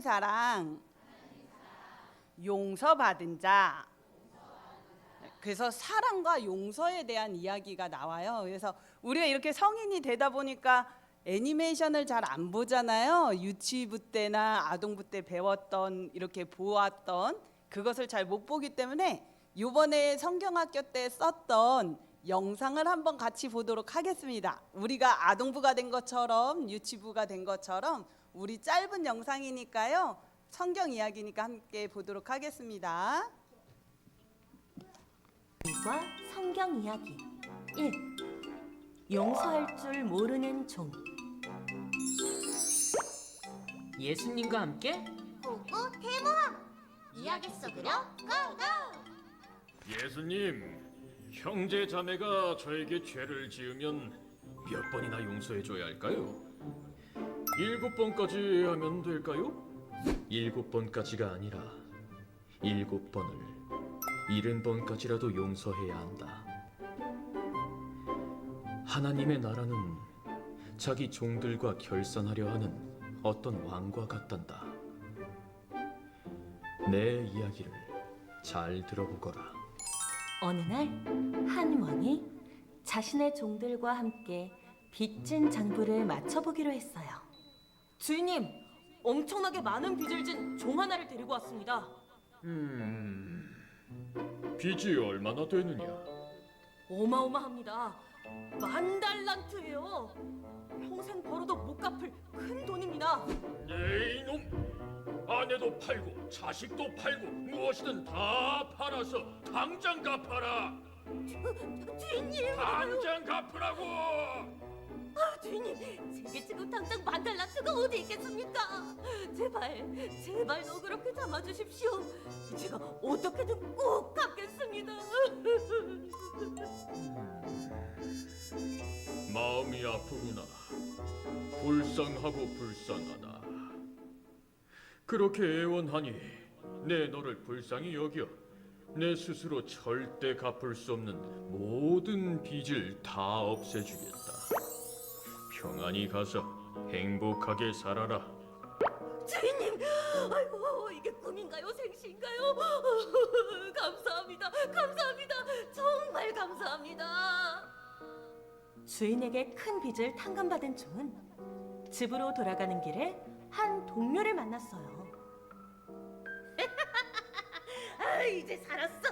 사랑, 용서받은 자. 그래서 사랑과 용서에 대한 이야기가 나와요. 그래서 우리가 이렇게 성인이 되다 보니까 애니메이션을 잘 안 보잖아요. 유치부 때나 아동부 때 배웠던, 이렇게 보았던 그것을 잘 못 보기 때문에 이번에 성경학교 때 썼던 영상을 한번 같이 보도록 하겠습니다. 우리가 아동부가 된 것처럼 유치부가 된 것처럼 우리 짧은 영상이니까요. 성경 이야기니까 함께 보도록 하겠습니다. 과 성경 이야기 1. 용서할 줄 모르는 종. 예수님과 함께 보고 대모험! 이야기 속으로 고고! 예수님, 형제 자매가 저에게 죄를 지으면 몇 번이나 용서해줘야 할까요? 7번까지 하면 될까요? 7번까지가 아니라 7번을 70번까지라도 용서해야 한다. 하나님의 나라는 자기 종들과 결산하려 하는 어떤 왕과 같단다. 내 이야기를 잘 들어보거라. 어느 날 한 왕이 자신의 종들과 함께 빚진 장부를 맞춰보기로 했어요. 주인님, 엄청나게 많은 빚을 진 종 하나를 데리고 왔습니다. 빚이 얼마나 되느냐? 어마어마합니다. 10,000달란트예요. 평생 벌어도 못 갚을 큰 돈입니다. 네 이놈! 아내도 팔고 자식도 팔고 무엇이든 다 팔아서 당장 갚아라! 주인님, 당장 갚으라고! 주인님, 제게 지금 당장 10,000달란트가 어디 있겠습니까? 제발 너 그렇게 참아주십시오. 제가 어떻게든 꼭 갚겠습니다. 마음이 아프구나. 불쌍하고 불쌍하다. 그렇게 애원하니 내 너를 불쌍히 여겨 내 스스로 절대 갚을 수 없는 모든 빚을 다 없애주겠다. 평안히 가서 행복하게 살아라. 주인님, 아이고, 이게 꿈인가요, 생시인가요? 감사합니다. 정말 감사합니다. 주인에게 큰 빚을 탕감받은 종은 집으로 돌아가는 길에 한 동료를 만났어요. 이제 살았어.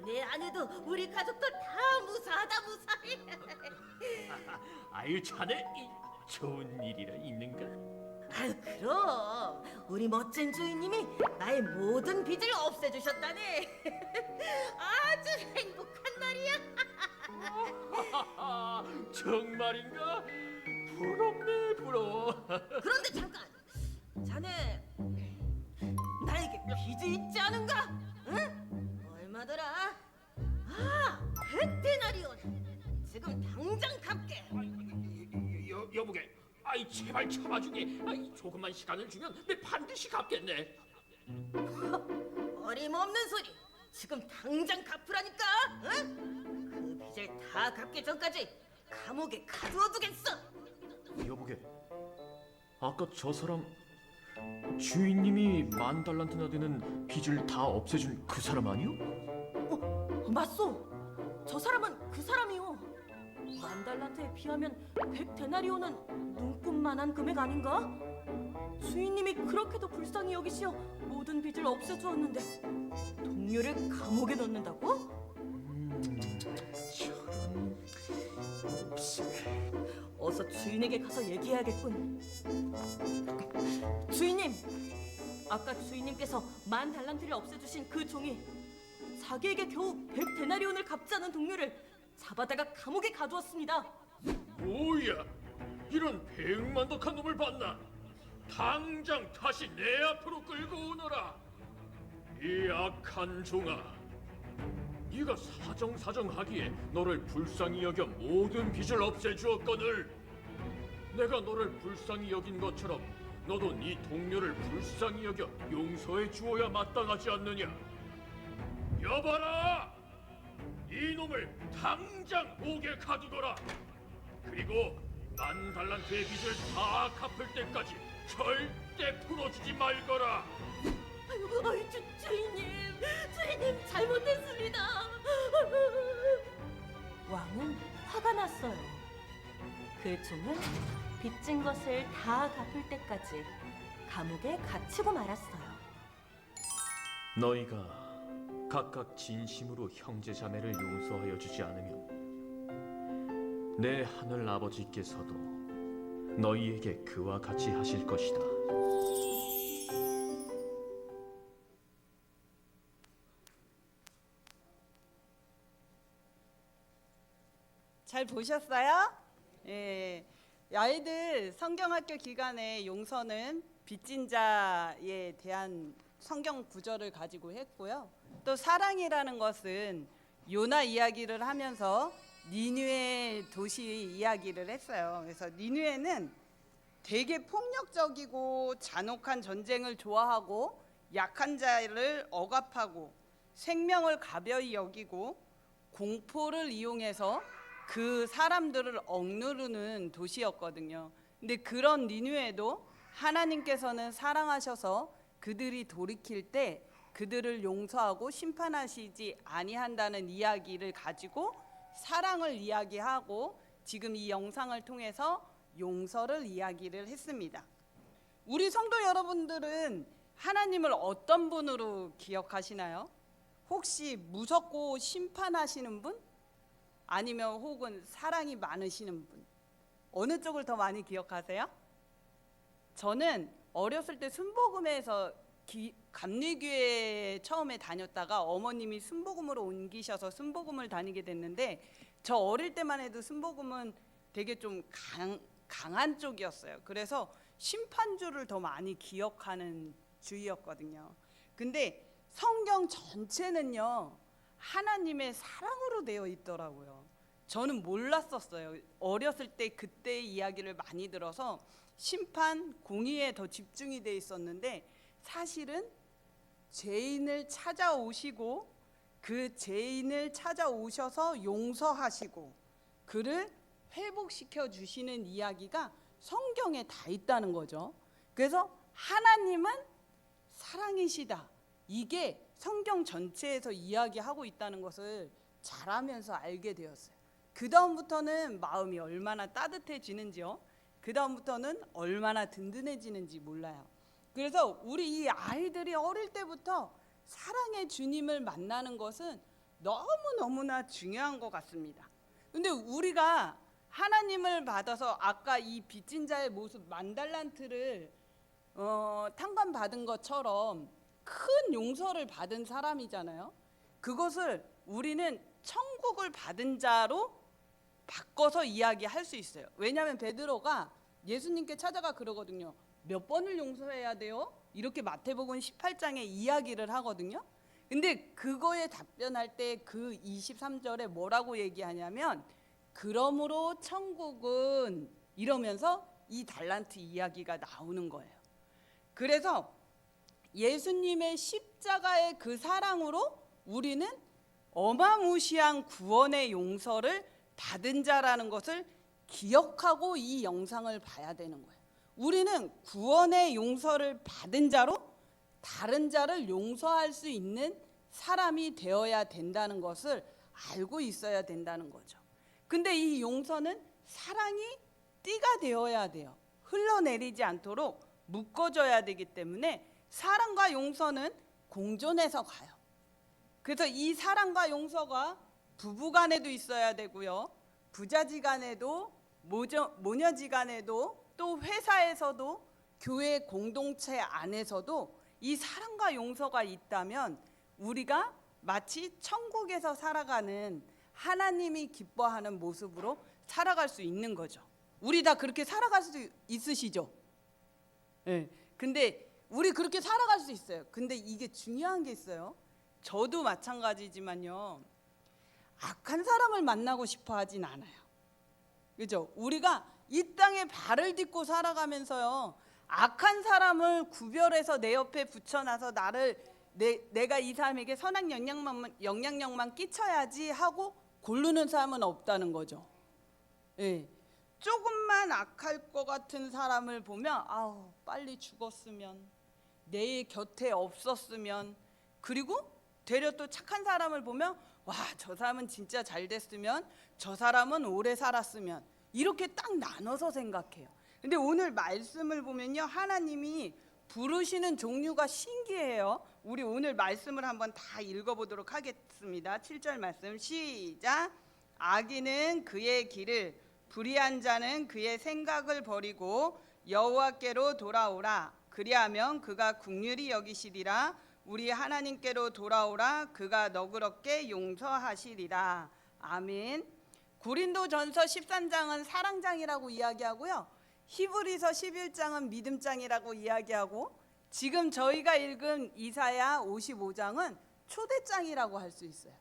내 아내도 우리 가족도 다 무사하다, 무사해. 아유 자네 좋은 일이라 있는가? 그럼 우리 멋진 주인님이 나의 모든 빚을 없애주셨다네. 아주 행복한 날이야. 정말인가? 부럽네 부러워. 그런데 잠깐, 자네 나에게 빚이 있지 않은가? 응? 얼마더라? 100데나리온. 지금 당장 갚게. 여보게, 아이 제발 참아주게. 아이 조금만 시간을 주면 내 반드시 갚겠네. 어림없는 소리. 지금 당장 갚으라니까. 응? 그 빚을 다 갚기 전까지 감옥에 가두어두겠어. 여보게, 아까 저 사람 주인님이 10,000달란트나 되는 빚을 다 없애준 그 사람 아니요? 맞소. 저 사람은 그 사람이요. 10,000달란트에 비하면 100데나리온은 눈꽃만한 금액 아닌가? 주인님이 그렇게도 불쌍히 여기시어 모든 빚을 없애주었는데 동료를 감옥에 넣는다고? 저런 몹쓸. 어서 주인에게 가서 얘기해야겠군. 주인님, 아까 주인님께서 10,000달란트를 없애주신 그 종이 자기에게 겨우 100데나리온을 갚지 않은 동료를 잡아다가 감옥에 가두었습니다. 뭐야? 이런 백만덕한 놈을 봤나? 당장 다시 내 앞으로 끌고 오너라. 이 악한 종아, 네가 사정하기에 너를 불쌍히 여겨 모든 빚을 없애주었거늘 내가 너를 불쌍히 여긴 것처럼 너도 네 동료를 불쌍히 여겨 용서해 주어야 마땅하지 않느냐? 여봐라! 이놈을 당장 옥에 가두거라. 그리고 10,000달란트의 빚을 다 갚을 때까지 절대 풀어주지 말거라. 아유, 주인님 잘못했습니다. 왕은 화가 났어요. 그 종은 빚진 것을 다 갚을 때까지 감옥에 갇히고 말았어요. 너희가 각각 진심으로 형제 자매를 용서하여 주지 않으면 내 하늘 아버지께서도 너희에게 그와 같이 하실 것이다. 잘 보셨어요? 예. 아이들 성경학교 기간에 용서는 빚진 자에 대한 성경 구절을 가지고 했고요. 또 사랑이라는 것은 요나 이야기를 하면서 니느웨 도시 이야기를 했어요. 그래서 니느웨는 되게 폭력적이고 잔혹한 전쟁을 좋아하고 약한 자를 억압하고 생명을 가벼이 여기고 공포를 이용해서 그 사람들을 억누르는 도시였거든요. 근데 그런 니느웨도 하나님께서는 사랑하셔서 그들이 돌이킬 때 그들을 용서하고 심판하시지 아니한다는 이야기를 가지고 사랑을 이야기하고 지금 이 영상을 통해서 용서를 이야기를 했습니다. 우리 성도 여러분들은 하나님을 어떤 분으로 기억하시나요? 혹시 무섭고 심판하시는 분? 아니면 혹은 사랑이 많으시는 분? 어느 쪽을 더 많이 기억하세요? 저는 어렸을 때 순복음에서 감리교회 처음에 다녔다가 어머님이 순복음으로 옮기셔서 순복음을 다니게 됐는데 저 어릴 때만 해도 순복음은 되게 좀 강한 쪽이었어요. 그래서 심판주를 더 많이 기억하는 주의였거든요. 근데 성경 전체는요 하나님의 사랑으로 되어 있더라고요. 저는 몰랐었어요. 어렸을 때 그때의 이야기를 많이 들어서 심판, 공의에 더 집중이 돼 있었는데 사실은 죄인을 찾아오시고 그 죄인을 찾아오셔서 용서하시고 그를 회복시켜 주시는 이야기가 성경에 다 있다는 거죠. 그래서 하나님은 사랑이시다. 이게 성경 전체에서 이야기하고 있다는 것을 잘 알면서 알게 되었어요. 그 다음부터는 마음이 얼마나 따뜻해지는지요. 그 다음부터는 얼마나 든든해지는지 몰라요. 그래서 우리 이 아이들이 어릴 때부터 사랑의 주님을 만나는 것은 너무너무나 중요한 것 같습니다. 근데 우리가 하나님을 받아서 아까 이 빚진 자의 모습 만달란트를 탕감받은 것처럼 큰 용서를 받은 사람이잖아요. 그것을 우리는 천국을 받은 자로 바꿔서 이야기할 수 있어요. 왜냐하면 베드로가 예수님께 찾아가 그러거든요. 몇 번을 용서해야 돼요? 이렇게 마태복음 18장에 이야기를 하거든요. 근데 그거에 답변할 때 그 23절에 뭐라고 얘기하냐면 그러므로 천국은 이러면서 이 달란트 이야기가 나오는 거예요. 그래서 예수님의 십자가의 그 사랑으로 우리는 어마무시한 구원의 용서를 받은 자라는 것을 기억하고 이 영상을 봐야 되는 거예요. 우리는 구원의 용서를 받은 자로 다른 자를 용서할 수 있는 사람이 되어야 된다는 것을 알고 있어야 된다는 거죠. 근데 이 용서는 사랑이 띠가 되어야 돼요. 흘러내리지 않도록 묶어줘야 되기 때문에 사랑과 용서는 공존해서 가요. 그래서 이 사랑과 용서가 부부간에도 있어야 되고요. 부자지간에도 모녀지간에도 또 회사에서도 교회 공동체 안에서도 이 사랑과 용서가 있다면 우리가 마치 천국에서 살아가는 하나님이 기뻐하는 모습으로 살아갈 수 있는 거죠. 우리 다 그렇게 살아갈 수 있으시죠? 네. 근데 우리 그렇게 살아갈 수 있어요. 근데 이게 중요한 게 있어요. 저도 마찬가지지만요. 악한 사람을 만나고 싶어 하진 않아요. 그죠? 우리가 이 땅에 발을 딛고 살아가면서요. 악한 사람을 구별해서 내 옆에 붙여놔서 내가 이 사람에게 선한 영향력만 끼쳐야지 하고 고르는 사람은 없다는 거죠. 예. 조금만 악할 것 같은 사람을 보면 아우 빨리 죽었으면, 내 곁에 없었으면, 그리고 되려 또 착한 사람을 보면 와 저 사람은 진짜 잘 됐으면, 저 사람은 오래 살았으면, 이렇게 딱 나눠서 생각해요. 근데 오늘 말씀을 보면요, 하나님이 부르시는 종류가 신기해요. 우리 오늘 말씀을 한번 다 읽어보도록 하겠습니다. 7절 말씀 시작. 악인은 그의 길을, 불의한 자는 그의 생각을 버리고 여호와께로 돌아오라. 그리하면 그가 긍휼히 여기시리라. 우리 하나님께로 돌아오라. 그가 너그럽게 용서하시리라. 아멘. 고린도전서 13장은 사랑장이라고 이야기하고요, 히브리서 11장은 믿음장이라고 이야기하고, 지금 저희가 읽은 이사야 55장은 초대장이라고 할 수 있어요.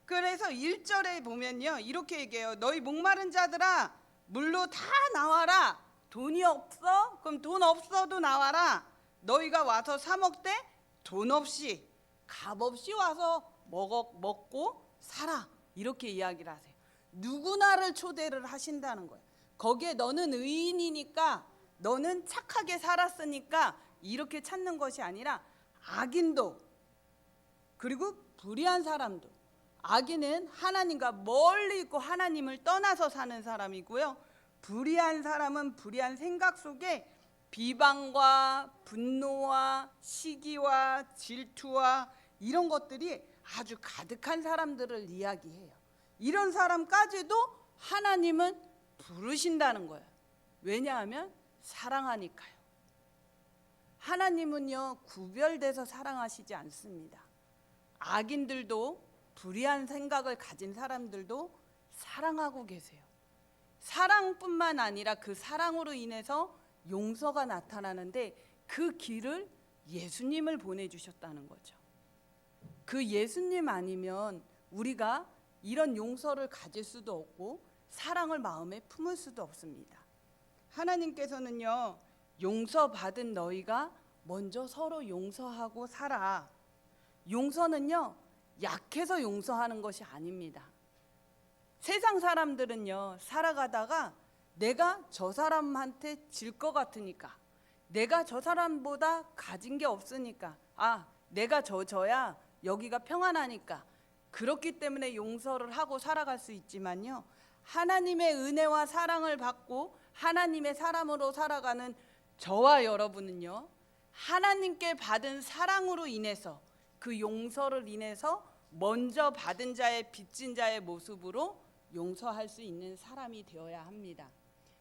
그래서 1절에 보면요 이렇게 얘기해요. 너희 목마른 자들아 물로 다 나와라. 돈이 없어? 그럼 돈 없어도 나와라. 너희가 와서 사 먹되 돈 없이 값 없이 와서 먹고 살아. 이렇게 이야기를 하세요. 누구나를 초대를 하신다는 거예요. 거기에 너는 의인이니까, 너는 착하게 살았으니까 이렇게 찾는 것이 아니라 악인도, 그리고 불의한 사람도, 악인은 하나님과 멀리 있고 하나님을 떠나서 사는 사람이고요, 불의한 사람은 불의한 생각 속에 비방과 분노와 시기와 질투와 이런 것들이 아주 가득한 사람들을 이야기해요. 이런 사람까지도 하나님은 부르신다는 거예요. 왜냐하면 사랑하니까요. 하나님은요 구별돼서 사랑하시지 않습니다. 악인들도 불의한 생각을 가진 사람들도 사랑하고 계세요. 사랑뿐만 아니라 그 사랑으로 인해서 용서가 나타나는데, 그 길을 예수님을 보내주셨다는 거죠. 그 예수님 아니면 우리가 이런 용서를 가질 수도 없고 사랑을 마음에 품을 수도 없습니다. 하나님께서는요 용서받은 너희가 먼저 서로 용서하고 살아. 용서는요 약해서 용서하는 것이 아닙니다. 세상 사람들은요 살아가다가 내가 저 사람한테 질 것 같으니까, 내가 저 사람보다 가진 게 없으니까, 내가 저야 여기가 평안하니까, 그렇기 때문에 용서를 하고 살아갈 수 있지만요, 하나님의 은혜와 사랑을 받고 하나님의 사람으로 살아가는 저와 여러분은요 하나님께 받은 사랑으로 인해서, 그 용서를 인해서 먼저 받은 자의 빚진 자의 모습으로 용서할 수 있는 사람이 되어야 합니다.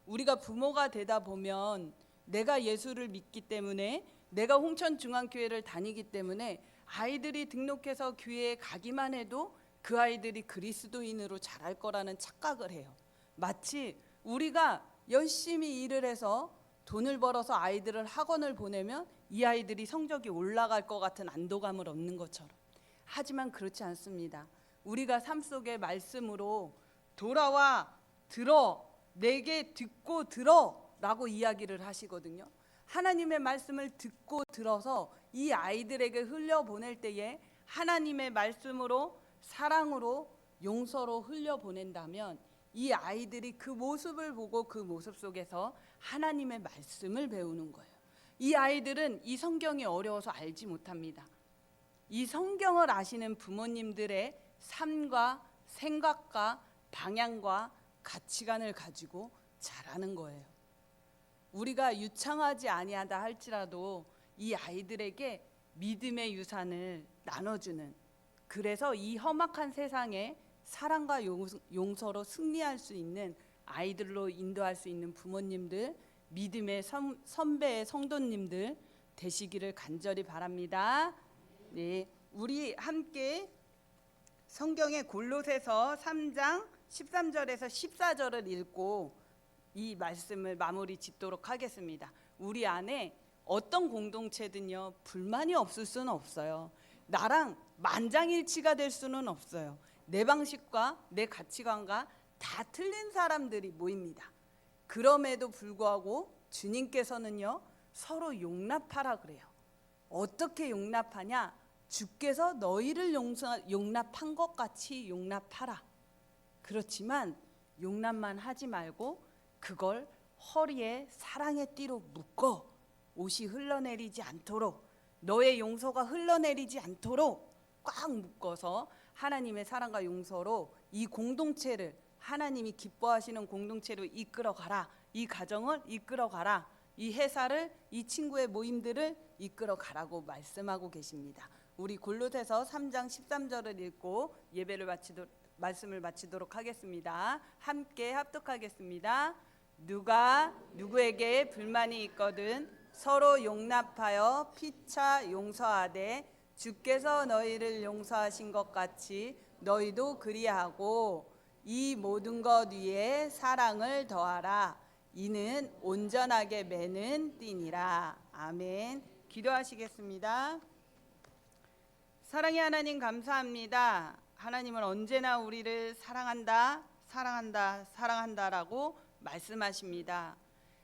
우리가 부모가 되다 보면 내가 예수를 믿기 때문에, 내가 홍천중앙교회를 다니기 때문에 아이들이 등록해서 교회에 가기만 해도 그 아이들이 그리스도인으로 자랄 거라는 착각을 해요. 마치 우리가 열심히 일을 해서 돈을 벌어서 아이들을 학원을 보내면 이 아이들이 성적이 올라갈 것 같은 안도감을 얻는 것처럼. 하지만 그렇지 않습니다. 우리가 삶 속의 말씀으로 돌아와 들어, 내게 듣고 들어 라고 이야기를 하시거든요. 하나님의 말씀을 듣고 들어서 이 아이들에게 흘려보낼 때에 하나님의 말씀으로, 사랑으로, 용서로 흘려보낸다면 이 아이들이 그 모습을 보고 그 모습 속에서 하나님의 말씀을 배우는 거예요. 이 아이들은 이 성경이 어려워서 알지 못합니다. 이 성경을 아시는 부모님들의 삶과 생각과 방향과 가치관을 가지고 자라는 거예요. 우리가 유창하지 아니하다 할지라도 이 아이들에게 믿음의 유산을 나눠주는, 그래서 이 험악한 세상에 사랑과 용서로 승리할 수 있는 아이들로 인도할 수 있는 부모님들, 믿음의 선배의 성도님들 되시기를 간절히 바랍니다. 네, 우리 함께 성경의 골로새서 3장 13절에서 14절을 읽고 이 말씀을 마무리 짓도록 하겠습니다. 우리 안에 어떤 공동체든요 불만이 없을 수는 없어요. 나랑 만장일치가 될 수는 없어요. 내 방식과 내 가치관과 다 틀린 사람들이 모입니다. 그럼에도 불구하고 주님께서는요 서로 용납하라 그래요. 어떻게 용납하냐? 주께서 너희를 용납한 것 같이 용납하라. 그렇지만 용납만 하지 말고 그걸 허리에 사랑의 띠로 묶어 옷이 흘러내리지 않도록, 너의 용서가 흘러내리지 않도록 꽉 묶어서 하나님의 사랑과 용서로 이 공동체를, 하나님이 기뻐하시는 공동체로 이끌어가라. 이 가정을 이끌어가라. 이 회사를, 이 친구의 모임들을 이끌어가라고 말씀하고 계십니다. 우리 골로새서 3장 13절을 읽고 말씀을 마치도록 하겠습니다. 함께 합독하겠습니다. 누가 누구에게 불만이 있거든 서로 용납하여 피차 용서하되 주께서 너희를 용서하신 것 같이 너희도 그리하고 이 모든 것 위에 사랑을 더하라. 이는 온전하게 매는 띠니라. 아멘. 기도하시겠습니다. 사랑의 하나님 감사합니다. 하나님은 언제나 우리를 사랑한다, 사랑한다, 사랑한다라고 말씀하십니다.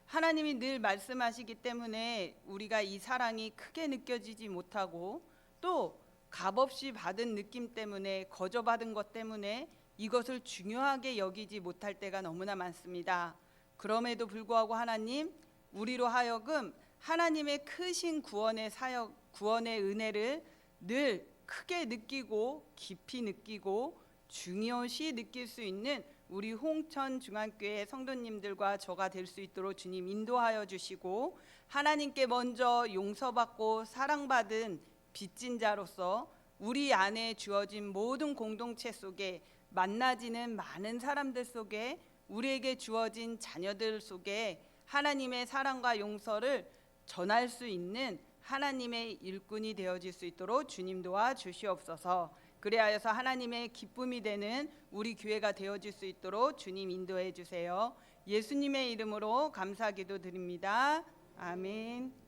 하나님이 늘 말씀하시기 때문에 우리가 이 사랑이 크게 느껴지지 못하고 또 값없이 받은 느낌 때문에, 거저받은 것 때문에 이것을 중요하게 여기지 못할 때가 너무나 많습니다. 그럼에도 불구하고 하나님, 우리로 하여금 하나님의 크신 구원의 사역, 구원의 은혜를 늘 크게 느끼고 깊이 느끼고 중요시 느낄 수 있는 우리 홍천 중앙교회 성도님들과 저가 될 수 있도록 주님 인도하여 주시고, 하나님께 먼저 용서받고 사랑받은 빚진 자로서 우리 안에 주어진 모든 공동체 속에, 만나지는 많은 사람들 속에, 우리에게 주어진 자녀들 속에 하나님의 사랑과 용서를 전할 수 있는 하나님의 일꾼이 되어질 수 있도록 주님 도와 주시옵소서. 그리하여서 하나님의 기쁨이 되는 우리 교회가 되어질 수 있도록 주님 인도해 주세요. 예수님의 이름으로 감사 기도 드립니다. 아멘.